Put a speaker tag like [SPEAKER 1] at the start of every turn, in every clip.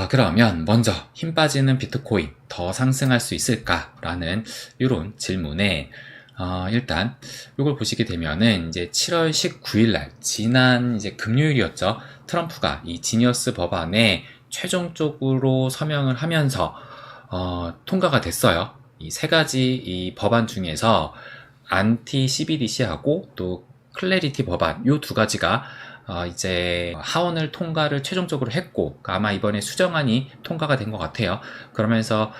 [SPEAKER 1] 그러면 먼저 힘 빠지는 비트코인 더 상승할 수 있을까라는 이런 질문에 일단 이걸 보시게 되면은 이제 7월 19일 날 지난 이제 금요일이었죠. 트럼프가 이 지니어스 법안에 최종적으로 서명을 하면서 통과가 됐어요. 이 세 가지 이 법안 중에서 안티 CBDC하고 또 클래리티 법안 요 두 가지가 이제 하원을 통과를 최종적으로 했고 아마 이번에 수정안이 통과가 된 것 같아요. 그러면서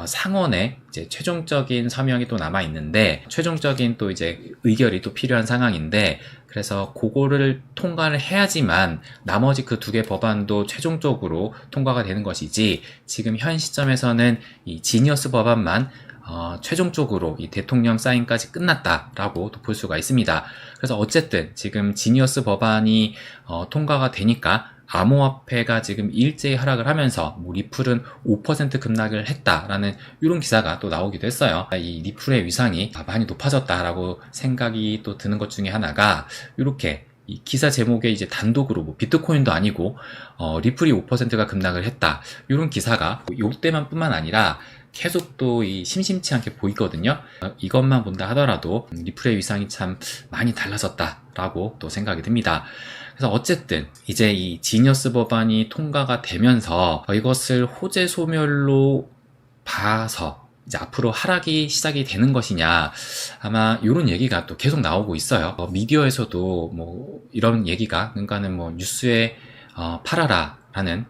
[SPEAKER 1] 상원에 이제 최종적인 서명이 또 남아 있는데 최종적인 또 이제 의결이 또 필요한 상황인데 그래서 그거를 통과를 해야지만 나머지 그 두 개 법안도 최종적으로 통과가 되는 것이지 지금 현 시점에서는 이 지니어스 법안만 최종적으로 이 대통령 사인까지 끝났다라고 볼 수가 있습니다. 그래서 어쨌든 지금 지니어스 법안이 통과가 되니까 암호화폐가 지금 일제히 하락을 하면서 뭐 리플은 5% 급락을 했다라는 이런 기사가 또 나오기도 했어요. 이 리플의 위상이 많이 높아졌다라고 생각이 또 드는 것 중에 하나가 이렇게 이 기사 제목에 이제 단독으로 뭐 비트코인도 아니고 리플이 5%가 급락을 했다 이런 기사가 이때만 뿐만 아니라 계속 또 이 심심치 않게 보이거든요. 이것만 본다 하더라도 리플의 위상이 참 많이 달라졌다라고 또 생각이 듭니다. 그래서 어쨌든 이제 이 지니어스 법안이 통과가 되면서 이것을 호재 소멸로 봐서 이제 앞으로 하락이 시작이 되는 것이냐 아마 이런 얘기가 또 계속 나오고 있어요. 미디어에서도 뭐 이런 얘기가 그러니까는 뭐 뉴스에 팔아라라는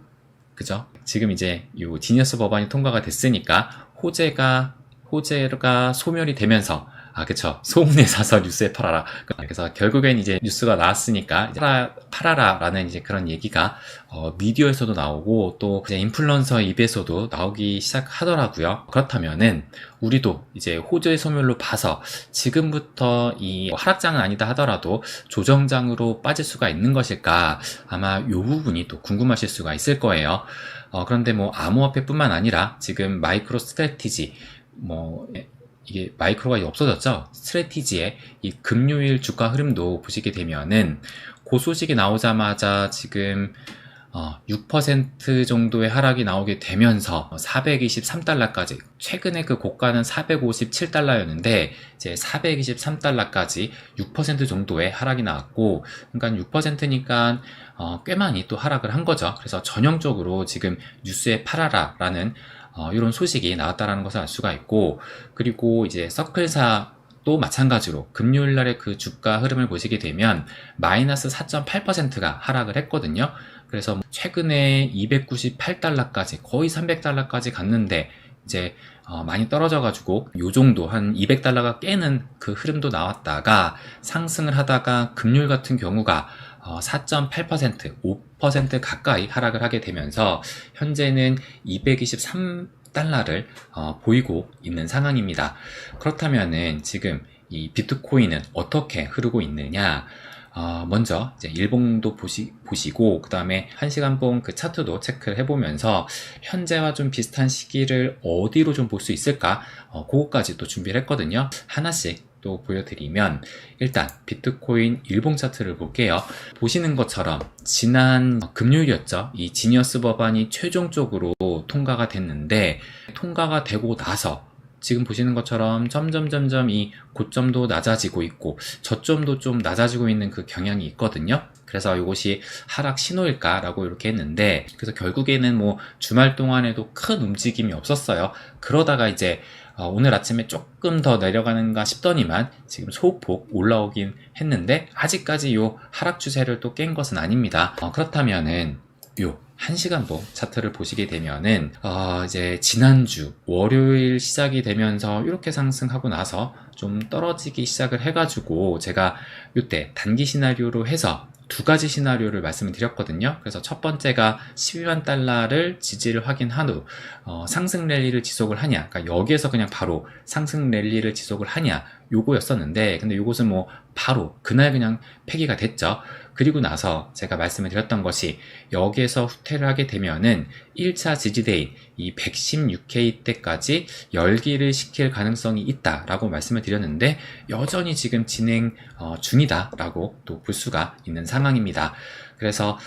[SPEAKER 1] 그죠? 지금 이제 요 지니어스 법안이 통과가 됐으니까 호재가 소멸이 되면서 그쵸. 소문에 사서 뉴스에 팔아라. 그래서 결국엔 이제 뉴스가 나왔으니까 팔아라라는 이제 그런 얘기가 미디어에서도 나오고 또 이제 인플루언서 입에서도 나오기 시작하더라고요. 그렇다면은 우리도 이제 호재 소멸로 봐서 지금부터 이 하락장은 아니다 하더라도 조정장으로 빠질 수가 있는 것일까? 아마 요 부분이 또 궁금하실 수가 있을 거예요. 그런데 뭐 암호화폐뿐만 아니라 지금 마이크로 스트래티지 이게 마이크로가 없어졌죠. 스트래티지의 이 금요일 주가 흐름도 보시게 되면은 그 소식이 나오자마자 지금 6% 정도의 하락이 나오게 되면서 423달러까지 최근에 그 고가는 457달러였는데 이제 423달러까지 6% 정도의 하락이 나왔고 그러니까 6%니까 꽤 많이 또 하락을 한 거죠. 그래서 전형적으로 지금 뉴스에 팔아라라는 이런 소식이 나왔다라는 것을 알 수가 있고 그리고 이제 서클사도 마찬가지로 금요일 날의 그 주가 흐름을 보시게 되면 마이너스 4.8%가 하락을 했거든요. 그래서 최근에 298달러까지 거의 300달러까지 갔는데 이제 많이 떨어져가지고 요 정도 한 200달러가 깨는 그 흐름도 나왔다가 상승을 하다가 금요일 같은 경우가 4.8%, 5% 가까이 하락을 하게 되면서 현재는 223달러를 보이고 있는 상황입니다. 그렇다면은 지금 이 비트코인은 어떻게 흐르고 있느냐? 먼저 이제 일봉도 보시고 그 다음에 1시간봉 그 차트도 체크를 해보면서 현재와 좀 비슷한 시기를 어디로 좀 볼 수 있을까? 그거까지 또 준비를 했거든요. 하나씩 또 보여드리면 일단 비트코인 일봉 차트를 볼게요. 보시는 것처럼 지난 금요일이었죠. 이 지니어스 법안이 최종적으로 통과가 됐는데 통과가 되고 나서 지금 보시는 것처럼 점점 이 고점도 낮아지고 있고 저점도 좀 낮아지고 있는 그 경향이 있거든요. 그래서 이것이 하락 신호일까라고 이렇게 했는데 그래서 결국에는 뭐 주말 동안에도 큰 움직임이 없었어요. 그러다가 이제 오늘 아침에 조금 더 내려가는가 싶더니만 지금 소폭 올라오긴 했는데 아직까지 요 하락 추세를 또 깬 것은 아닙니다. 그렇다면은 요 1시간봉 차트를 보시게 되면은 이제 지난주 월요일 시작이 되면서 이렇게 상승하고 나서 좀 떨어지기 시작을 해가지고 제가 이때 단기 시나리오로 해서 두 가지 시나리오를 말씀을 드렸거든요. 그래서 첫 번째가 12만 달러를 지지를 확인한 후 상승 랠리를 지속을 하냐, 그러니까 여기에서 그냥 바로 상승 랠리를 지속을 하냐 요거였었는데 근데 요것은 뭐 바로 그날 그냥 폐기가 됐죠. 그리고 나서 제가 말씀을 드렸던 것이 여기에서 후퇴를 하게 되면은 1차 지지대인 이 116K 때까지 열기를 시킬 가능성이 있다라고 말씀을 드렸는데 여전히 지금 진행 중이다라고 또 볼 수가 있는 상황입니다. 그래서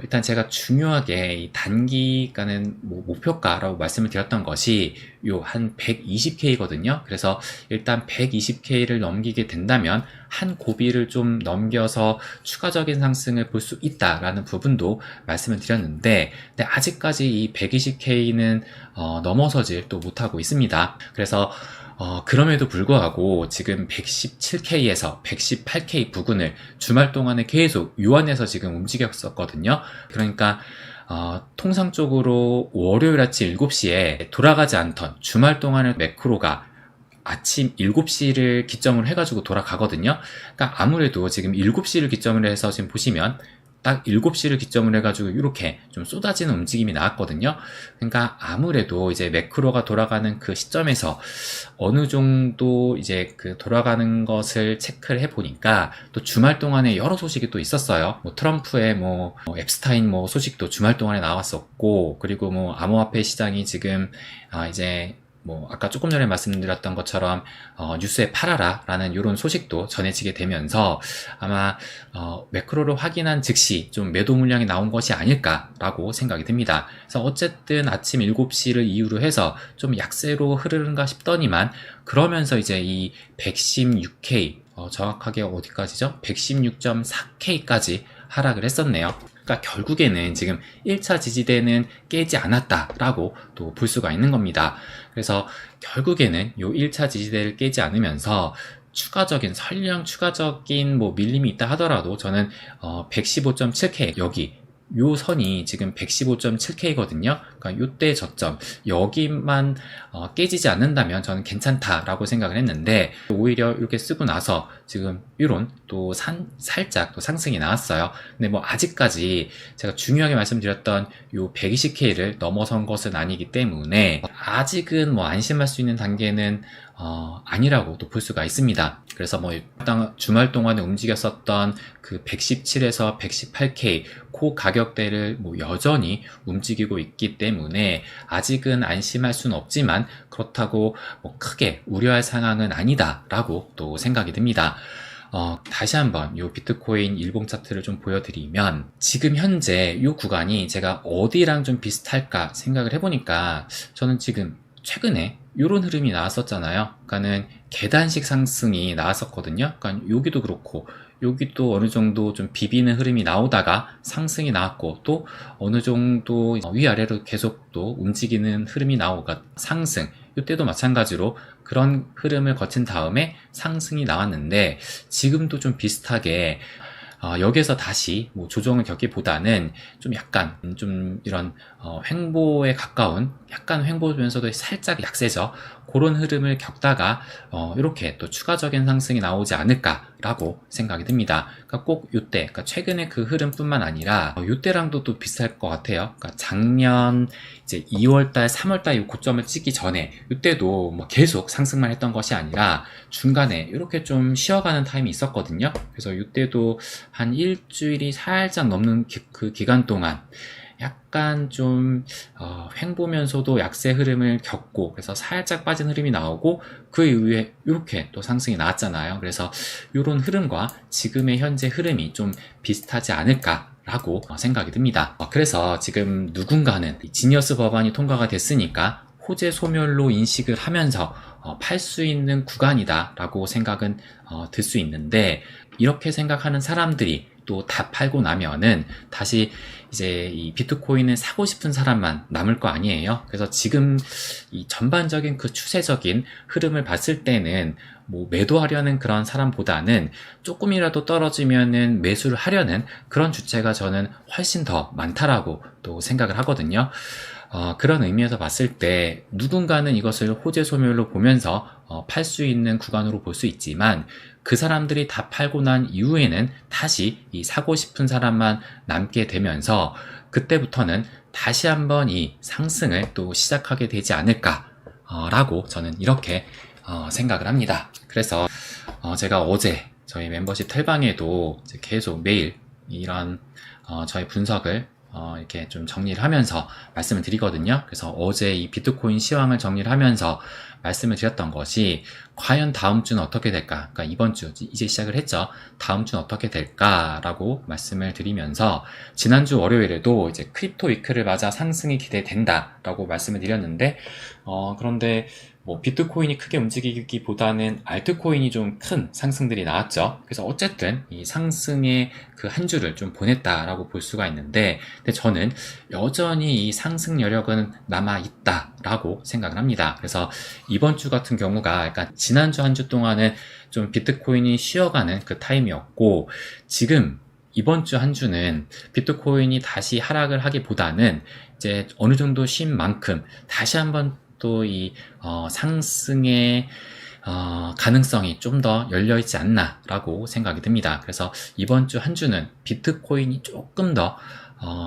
[SPEAKER 1] 일단 제가 중요하게 이 단기간은 목표가라고 말씀을 드렸던 것이 요 한 120K거든요. 그래서 일단 120K를 넘기게 된다면 한 고비를 좀 넘겨서 추가적인 상승을 볼 수 있다라는 부분도 말씀을 드렸는데, 근데 아직까지 이 120K는 넘어서질 또 못하고 있습니다. 그래서 그럼에도 불구하고 지금 117K에서 118K 부근을 주말 동안에 계속 요 안에서 지금 움직였었거든요. 그러니까 통상적으로 월요일 아침 7시에 돌아가지 않던 주말 동안의 매크로가 아침 7시를 기점으로 해가지고 돌아가거든요. 그러니까 아무래도 지금 7시를 기점으로 해서 지금 보시면 딱 7시를 기점으로 해가지고 이렇게 좀 쏟아지는 움직임이 나왔거든요. 그러니까 아무래도 이제 매크로가 돌아가는 그 시점에서 어느 정도 이제 그 돌아가는 것을 체크를 해보니까 또 주말 동안에 여러 소식이 또 있었어요. 트럼프의 앱스타인 소식도 주말 동안에 나왔었고, 그리고 암호화폐 시장이 지금 이제 아까 조금 전에 말씀드렸던 것처럼 뉴스에 팔아라 라는 이런 소식도 전해지게 되면서 아마 매크로를 확인한 즉시 좀 매도 물량이 나온 것이 아닐까라고 생각이 듭니다. 그래서 어쨌든 아침 7시를 이유로 해서 좀 약세로 흐르는가 싶더니만, 그러면서 이제 이 116K 정확하게 어디까지죠? 116.4K까지 하락을 했었네요. 그러니까 결국에는 지금 1차 지지대는 깨지 않았다라고 또 볼 수가 있는 겁니다. 그래서 결국에는 요 1차 지지대를 깨지 않으면서 설령 추가적인 밀림이 있다 하더라도 저는 115.7K 여기 요 선이 지금 115.7K거든요. 그러니까 요때 저점 여기만 깨지지 않는다면 저는 괜찮다라고 생각을 했는데, 오히려 이렇게 쓰고 나서 지금 이런 또 살짝 또 상승이 나왔어요. 근데 아직까지 제가 중요하게 말씀드렸던 요 120K를 넘어선 것은 아니기 때문에 아직은 안심할 수 있는 단계는 아니라고 또 볼 수가 있습니다. 그래서 주말 동안에 움직였었던 그 117에서 118K 그 가격대를 여전히 움직이고 있기 때문에 아직은 안심할 수는 없지만, 그렇다고 크게 우려할 상황은 아니다라고 또 생각이 듭니다. 다시 한번 이 비트코인 일봉 차트를 좀 보여드리면, 지금 현재 이 구간이 제가 어디랑 좀 비슷할까 생각을 해보니까 저는 지금 최근에 이런 흐름이 나왔었잖아요. 그러니까는 계단식 상승이 나왔었거든요. 그러니까 여기도 그렇고 여기도 어느 정도 좀 비비는 흐름이 나오다가 상승이 나왔고, 또 어느 정도 위아래로 계속 또 움직이는 흐름이 나오가 상승, 이때도 마찬가지로 그런 흐름을 거친 다음에 상승이 나왔는데, 지금도 좀 비슷하게 여기에서 다시 조정을 겪기보다는 좀 약간 좀 이런 횡보에 가까운, 약간 횡보면서도 살짝 약세죠. 그런 흐름을 겪다가 이렇게 또 추가적인 상승이 나오지 않을까라고 생각이 듭니다. 그러니까 꼭 이때, 그러니까 최근에 그 흐름뿐만 아니라 이때랑도 또 비슷할 것 같아요. 그러니까 작년 이제 2월달, 3월달 이 고점을 찍기 전에 이때도 계속 상승만 했던 것이 아니라 중간에 이렇게 좀 쉬어가는 타임이 있었거든요. 그래서 이때도 한 일주일이 살짝 넘는 그 기간 동안 약간 좀 횡보면서도 약세 흐름을 겪고, 그래서 살짝 빠진 흐름이 나오고 그 이후에 이렇게 또 상승이 나왔잖아요. 그래서 이런 흐름과 지금의 현재 흐름이 좀 비슷하지 않을까 라고 생각이 듭니다. 그래서 지금 누군가는 지니어스 법안이 통과가 됐으니까 호재 소멸로 인식을 하면서 팔 수 있는 구간이다 라고 생각은 들 수 있는데, 이렇게 생각하는 사람들이 또 다 팔고 나면은 다시 이제 이 비트코인을 사고 싶은 사람만 남을 거 아니에요. 그래서 지금 이 전반적인 그 추세적인 흐름을 봤을 때는 매도하려는 그런 사람보다는 조금이라도 떨어지면은 매수를 하려는 그런 주체가 저는 훨씬 더 많다라고 또 생각을 하거든요. 그런 의미에서 봤을 때 누군가는 이것을 호재 소멸로 보면서 팔 수 있는 구간으로 볼 수 있지만, 그 사람들이 다 팔고 난 이후에는 다시 이 사고 싶은 사람만 남게 되면서 그때부터는 다시 한번 이 상승을 또 시작하게 되지 않을까 라고 저는 이렇게 생각을 합니다. 그래서 제가 어제 저희 멤버십 텔방에도 계속 매일 이런 저희 분석을 이렇게 좀 정리를 하면서 말씀을 드리거든요. 그래서 어제 이 비트코인 시황을 정리를 하면서 말씀을 드렸던 것이 과연 다음 주는 어떻게 될까? 그러니까 이번 주 이제 시작을 했죠. 다음 주는 어떻게 될까라고 말씀을 드리면서 지난주 월요일에도 이제 크립토 위크를 맞아 상승이 기대된다라고 말씀을 드렸는데 그런데 뭐 비트코인이 크게 움직이기보다는 알트코인이 좀 큰 상승들이 나왔죠. 그래서 어쨌든 이 상승의 그 한 주를 좀 보냈다라고 볼 수가 있는데, 근데 저는 여전히 이 상승 여력은 남아 있다라고 생각을 합니다. 그래서 이번 주 같은 경우가 약간 지난주 한 주 동안은 좀 비트코인이 쉬어가는 그 타임이었고, 지금 이번 주 한 주는 비트코인이 다시 하락을 하기보다는 이제 어느 정도 쉰 만큼 다시 한번 또 이 상승의 가능성이 좀 더 열려있지 않나 라고 생각이 듭니다. 그래서 이번 주 한 주는 비트코인이 조금 더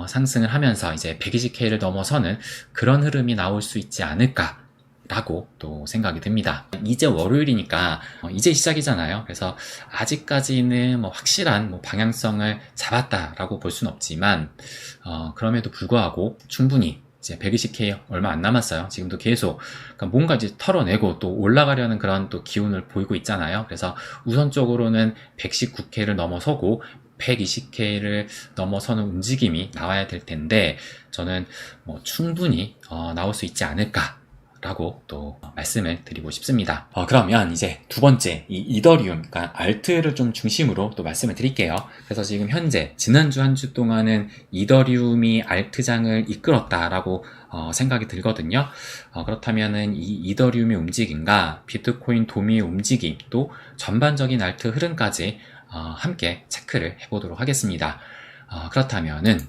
[SPEAKER 1] 상승을 하면서 이제 120K를 넘어서는 그런 흐름이 나올 수 있지 않을까 라고 또 생각이 듭니다. 이제 월요일이니까 이제 시작이잖아요. 그래서 아직까지는 뭐 확실한 뭐 방향성을 잡았다라고 볼 수는 없지만 그럼에도 불구하고 충분히 이제 120K 얼마 안 남았어요. 지금도 계속 그러니까 뭔가 이제 털어내고 또 올라가려는 그런 또 기운을 보이고 있잖아요. 그래서 우선적으로는 119K를 넘어서고 120K를 넘어서는 움직임이 나와야 될 텐데, 저는 뭐 충분히 나올 수 있지 않을까 라고 또 말씀을 드리고 싶습니다. 그러면 이제 두 번째 이 이더리움, 그러니까 알트를 좀 중심으로 또 말씀을 드릴게요. 그래서 지금 현재 지난주 한 주 동안은 이더리움이 알트장을 이끌었다라고 생각이 들거든요. 그렇다면은 이 이더리움의 움직임과 비트코인 도미의 움직임, 또 전반적인 알트 흐름까지 함께 체크를 해보도록 하겠습니다. 그렇다면은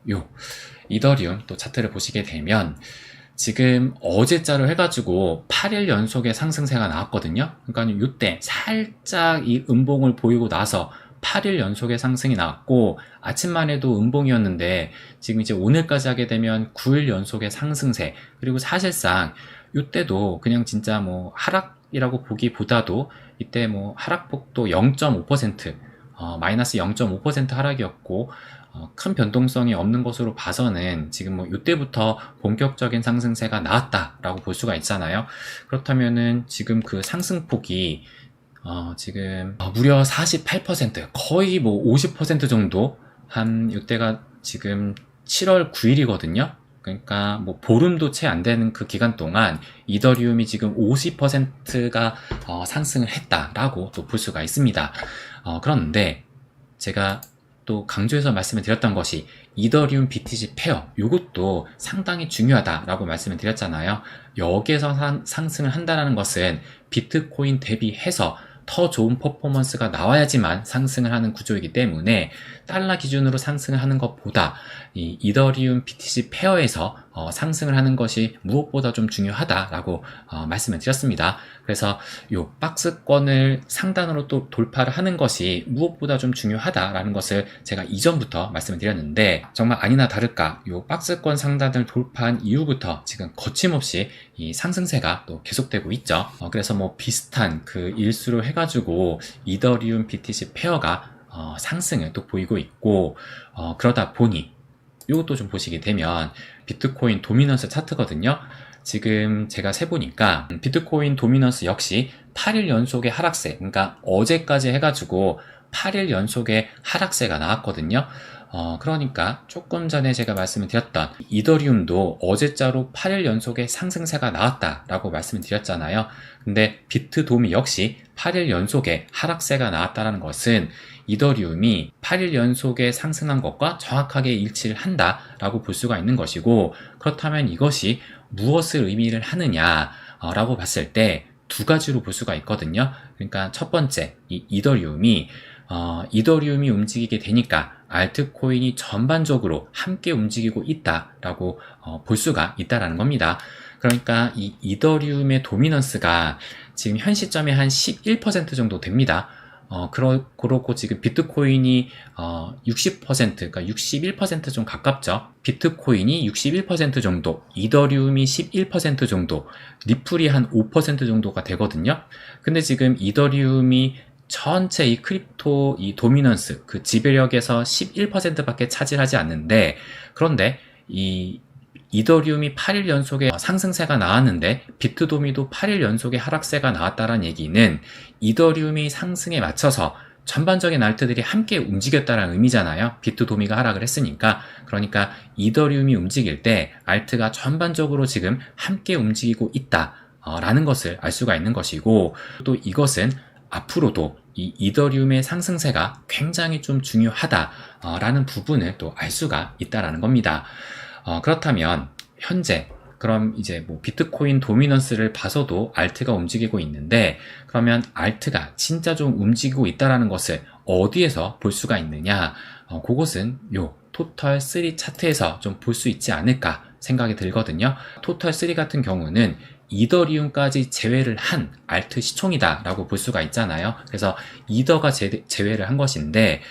[SPEAKER 1] 요 이더리움 또 차트를 보시게 되면 지금 어제자로 해가지고 8일 연속의 상승세가 나왔거든요. 그러니까 이때 살짝 이 음봉을 보이고 나서 8일 연속의 상승이 나왔고, 아침만 해도 음봉이었는데 지금 이제 오늘까지 하게 되면 9일 연속의 상승세, 그리고 사실상 이때도 그냥 진짜 뭐 하락이라고 보기보다도 이때 뭐 하락폭도 0.5% 마이너스 0.5% 하락이었고, 큰 변동성이 없는 것으로 봐서는 지금 뭐 이때부터 본격적인 상승세가 나왔다라고 볼 수가 있잖아요. 그렇다면은 지금 그 상승폭이 지금 무려 48%, 거의 뭐 50% 정도, 한 이때가 지금 7월 9일이거든요. 그러니까 뭐 보름도 채 안 되는 그 기간 동안 이더리움이 지금 50%가 상승을 했다라고 또 볼 수가 있습니다. 그런데 제가 또 강조해서 말씀을 드렸던 것이 이더리움 BTC 페어, 이것도 상당히 중요하다라고 말씀을 드렸잖아요. 여기에서 상승을 한다는 것은 비트코인 대비해서 더 좋은 퍼포먼스가 나와야지만 상승을 하는 구조이기 때문에 달러 기준으로 상승을 하는 것보다 이 이더리움 BTC 페어에서 상승을 하는 것이 무엇보다 좀 중요하다라고 말씀을 드렸습니다. 그래서 이 박스권을 상단으로 또 돌파를 하는 것이 무엇보다 좀 중요하다라는 것을 제가 이전부터 말씀을 드렸는데, 정말 아니나 다를까 이 박스권 상단을 돌파한 이후부터 지금 거침없이 이 상승세가 또 계속되고 있죠. 그래서 뭐 비슷한 그 일수로 해가지고 이더리움 BTC 페어가 상승을 또 보이고 있고, 그러다 보니 이것도 좀 보시게 되면 비트코인 도미넌스 차트거든요. 지금 제가 세보니까 비트코인 도미넌스 역시 8일 연속의 하락세, 그러니까 어제까지 해가지고 8일 연속의 하락세가 나왔거든요. 그러니까 조금 전에 제가 말씀을 드렸던 이더리움도 어제자로 8일 연속의 상승세가 나왔다라고 말씀을 드렸잖아요. 근데 비트도미 역시 8일 연속의 하락세가 나왔다는 것은 이더리움이 8일 연속에 상승한 것과 정확하게 일치를 한다라고 볼 수가 있는 것이고, 그렇다면 이것이 무엇을 의미를 하느냐라고 봤을 때 두 가지로 볼 수가 있거든요. 그러니까 첫 번째, 이 이더리움이 움직이게 되니까 알트코인이 전반적으로 함께 움직이고 있다라고 볼 수가 있다라는 겁니다. 그러니까 이 이더리움의 도미넌스가 지금 현 시점에 한 11% 정도 됩니다. 그렇고 지금 비트코인이 60%, 그러니까 61% 좀 가깝죠. 비트코인이 61% 정도, 이더리움이 11% 정도, 리플이 한 5% 정도가 되거든요. 근데 지금 이더리움이 전체 이 크립토 이 도미넌스 그 지배력에서 11%밖에 차지하지 않는데, 그런데 이 이더리움이 8일 연속의 상승세가 나왔는데 비트도미도 8일 연속의 하락세가 나왔다는 얘기는 이더리움이 상승에 맞춰서 전반적인 알트들이 함께 움직였다는 의미잖아요. 비트도미가 하락을 했으니까. 그러니까 이더리움이 움직일 때 알트가 전반적으로 지금 함께 움직이고 있다 라는 것을 알 수가 있는 것이고, 또 이것은 앞으로도 이 이더리움의 상승세가 굉장히 좀 중요하다라는 부분을 또 알 수가 있다라는 겁니다. 그렇다면 현재 그럼 이제 뭐 비트코인 도미넌스를 봐서도 알트가 움직이고 있는데, 그러면 알트가 진짜 좀 움직이고 있다라는 것을 어디에서 볼 수가 있느냐? 그것은 요 토털 3 차트에서 좀 볼 수 있지 않을까 생각이 들거든요. 토털 3 같은 경우는 이더리움까지 제외를 한 알트 시총이다 라고 볼 수가 있잖아요. 그래서 이더가 제외를 한 것인데,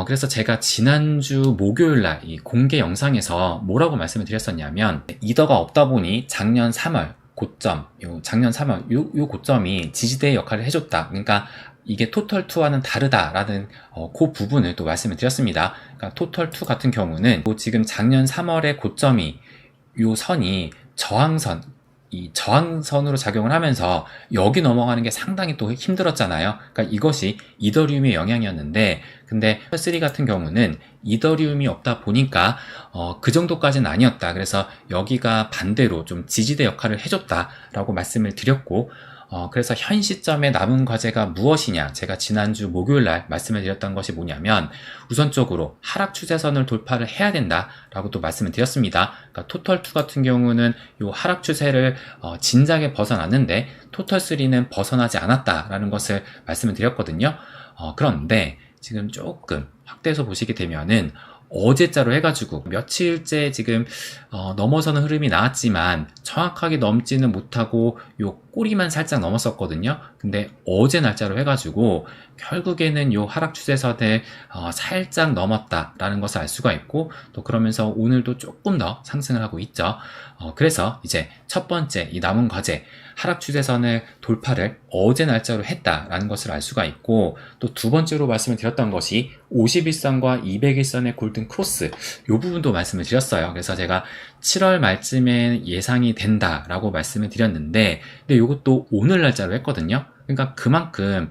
[SPEAKER 1] 그래서 제가 지난주 목요일날 이 공개 영상에서 뭐라고 말씀을 드렸었냐면, 이더가 없다 보니 작년 3월 고점, 작년 3월 요 고점이 지지대의 역할을 해줬다. 그러니까 이게 토털2와는 다르다라는 그 부분을 또 말씀을 드렸습니다. 그러니까 토털2 같은 경우는 지금 작년 3월의 고점이 요 선이 이 저항선으로 작용을 하면서 여기 넘어가는 게 상당히 또 힘들었잖아요. 그러니까 이것이 이더리움의 영향이었는데, 근데 토털3 같은 경우는 이더리움이 없다 보니까 그 정도까지는 아니었다. 그래서 여기가 반대로 좀 지지대 역할을 해줬다라고 말씀을 드렸고, 그래서 현 시점에 남은 과제가 무엇이냐, 제가 지난주 목요일날 말씀을 드렸던 것이 뭐냐면, 우선적으로 하락 추세선을 돌파를 해야 된다라고 또 말씀을 드렸습니다. 그러니까 토털2 같은 경우는 이 하락 추세를 진작에 벗어났는데 토털3는 벗어나지 않았다라는 것을 말씀을 드렸거든요. 그런데 지금 조금 확대해서 보시게 되면은 어제자로 해가지고 며칠째 지금 넘어서는 흐름이 나왔지만 정확하게 넘지는 못하고 요 꼬리만 살짝 넘었었거든요. 근데 어제 날짜로 해가지고 결국에는 요 하락 추세선을 살짝 넘었다라는 것을 알 수가 있고, 또 그러면서 오늘도 조금 더 상승을 하고 있죠. 그래서 이제 첫 번째 이 남은 과제, 하락 추세선을 돌파를 어제 날짜로 했다라는 것을 알 수가 있고, 또 두 번째로 말씀을 드렸던 것이 51선과 200일선의 골든 크로스, 이 부분도 말씀을 드렸어요. 그래서 제가 7월 말쯤에 예상이 된다라고 말씀을 드렸는데, 근데 이것도 오늘 날짜로 했거든요. 그러니까 그만큼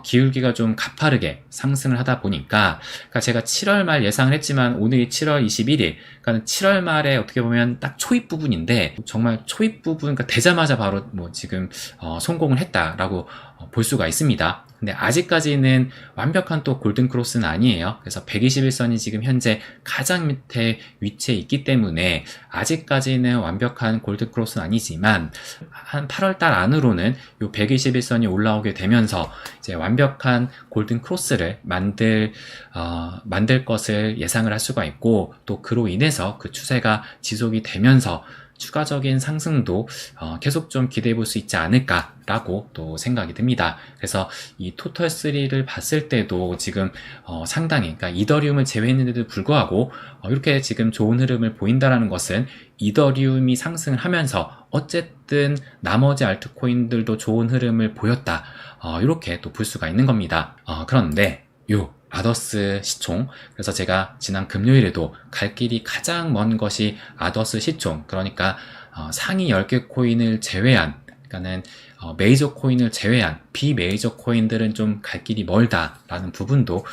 [SPEAKER 1] 기울기가 좀 가파르게 상승을 하다 보니까, 그러니까 제가 7월 말 예상을 했지만 오늘이 7월 21일, 그러니까 7월 말에 어떻게 보면 딱 초입 부분인데, 정말 초입 부분, 그러니까 되자마자 바로 뭐 지금 성공을 했다라고 볼 수가 있습니다. 근데 아직까지는 완벽한 또 골든 크로스는 아니에요. 그래서 121선이 지금 현재 가장 밑에 위치해 있기 때문에 아직까지는 완벽한 골든 크로스는 아니지만, 한 8월달 안으로는 요 121선이 올라오게 되면서 이제 완벽한 골든 크로스를 만들 것을 예상을 할 수가 있고, 또 그로 인해서 그 추세가 지속이 되면서 추가적인 상승도 계속 좀 기대해 볼 수 있지 않을까라고 또 생각이 듭니다. 그래서 이 토털3를 봤을 때도 지금 상당히, 그러니까 이더리움을 제외했는데도 불구하고 이렇게 지금 좋은 흐름을 보인다라는 것은 이더리움이 상승을 하면서 어쨌든 나머지 알트코인들도 좋은 흐름을 보였다, 이렇게 또 볼 수가 있는 겁니다. 그런데 요 아더스 시총, 그래서 제가 지난 금요일에도 갈 길이 가장 먼 것이 아더스 시총, 그러니까 상위 10개 코인을 제외한, 그러니까는 메이저 코인을 제외한 비메이저 코인들은 좀 갈 길이 멀다라는 부분도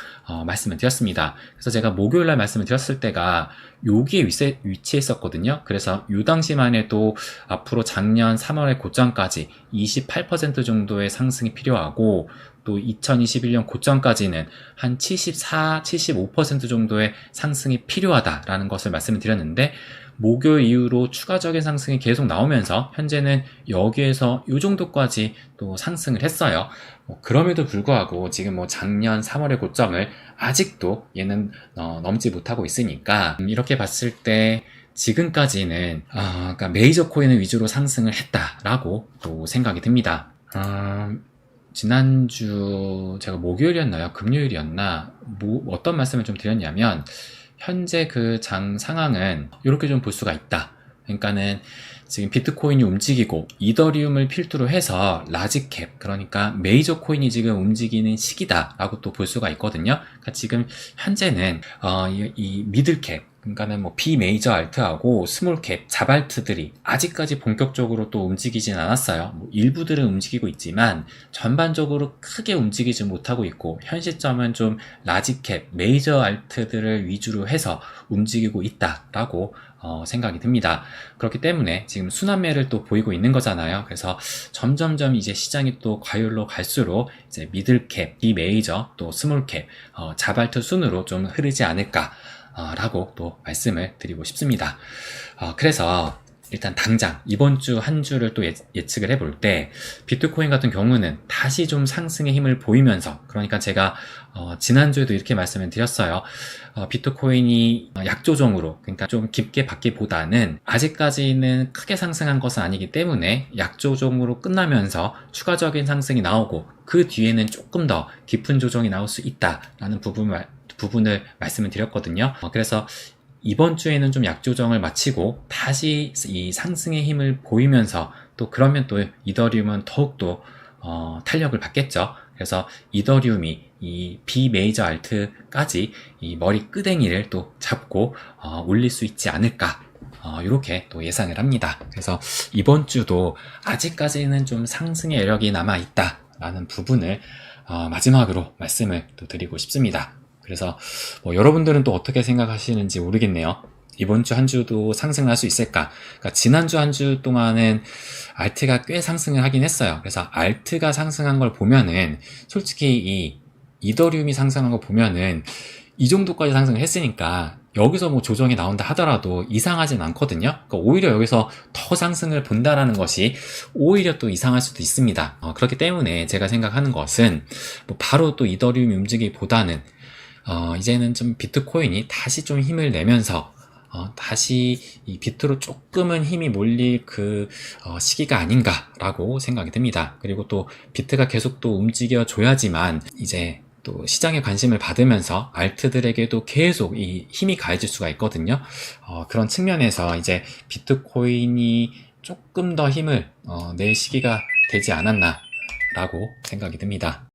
[SPEAKER 1] 말씀을 드렸습니다. 그래서 제가 목요일날 말씀을 드렸을 때가 여기에 위치했었거든요. 그래서 이 당시만 해도 앞으로 작년 3월의 고점까지 28% 정도의 상승이 필요하고, 또 2021년 고점까지는 한 74, 75% 정도의 상승이 필요하다라는 것을 말씀을 드렸는데, 목요일 이후로 추가적인 상승이 계속 나오면서 현재는 여기에서 이 정도까지 또 상승을 했어요. 그럼에도 불구하고 지금 뭐 작년 3월의 고점을 아직도 얘는 넘지 못하고 있으니까, 이렇게 봤을 때 지금까지는 그러니까 메이저 코인을 위주로 상승을 했다라고 또 생각이 듭니다. 지난주 제가 목요일이었나요? 금요일이었나? 어떤 말씀을 좀 드렸냐면, 현재 그 장 상황은 이렇게 좀 볼 수가 있다. 그러니까는 지금 비트코인이 움직이고 이더리움을 필두로 해서 라지캡, 그러니까 메이저 코인이 지금 움직이는 시기다라고 또 볼 수가 있거든요. 그러니까 지금 현재는 이 미들캡, 그러니까는 뭐 비메이저 알트하고 스몰캡, 잡알트들이 아직까지 본격적으로 또 움직이진 않았어요. 뭐 일부들은 움직이고 있지만 전반적으로 크게 움직이지 못하고 있고, 현 시점은 좀 라지캡, 메이저 알트들을 위주로 해서 움직이고 있다라고 생각이 듭니다. 그렇기 때문에 지금 순환매를 또 보이고 있는 거잖아요. 그래서 점점점 이제 시장이 또 과열로 갈수록 이제 미들캡, 비메이저, 또 스몰캡, 자발트 순으로 좀 흐르지 않을까 라고 또 말씀을 드리고 싶습니다. 그래서 일단 당장 이번 주 한 주를 또 예측을 해볼 때 비트코인 같은 경우는 다시 좀 상승의 힘을 보이면서, 그러니까 제가 지난주에도 이렇게 말씀을 드렸어요. 비트코인이 약조정으로, 그러니까 좀 깊게 받기보다는 아직까지는 크게 상승한 것은 아니기 때문에 약조정으로 끝나면서 추가적인 상승이 나오고 그 뒤에는 조금 더 깊은 조정이 나올 수 있다라는 부분을 말씀을 드렸거든요. 그래서 이번 주에는 좀 약조정을 마치고 다시 이 상승의 힘을 보이면서, 또 그러면 또 이더리움은 더욱더 탄력을 받겠죠. 그래서 이더리움이 이 비메이저 알트까지 이 머리 끄댕이를 또 잡고 올릴 수 있지 않을까, 이렇게 또 예상을 합니다. 그래서 이번 주도 아직까지는 좀 상승의 여력이 남아있다라는 부분을 마지막으로 말씀을 또 드리고 싶습니다. 그래서 여러분들은 또 어떻게 생각하시는지 모르겠네요. 이번 주 한 주도 상승할 수 있을까? 그러니까 지난주 한 주 동안은 알트가 꽤 상승을 하긴 했어요. 그래서 알트가 상승한 걸 보면은 솔직히 이 이더리움이 상승한 거 보면은 이 정도까지 상승을 했으니까 여기서 뭐 조정이 나온다 하더라도 이상하진 않거든요. 그러니까 오히려 여기서 더 상승을 본다라는 것이 오히려 또 이상할 수도 있습니다. 그렇기 때문에 제가 생각하는 것은 뭐 바로 또 이더리움이 움직이기보다는 이제는 좀 비트코인이 다시 좀 힘을 내면서 다시 이 비트로 조금은 힘이 몰릴 그 시기가 아닌가라고 생각이 듭니다. 그리고 또 비트가 계속 또 움직여 줘야지만 이제 또 시장에 관심을 받으면서 알트들에게도 계속 이 힘이 가해질 수가 있거든요. 그런 측면에서 이제 비트코인이 조금 더 힘을 낼 시기가 되지 않았나라고 생각이 듭니다.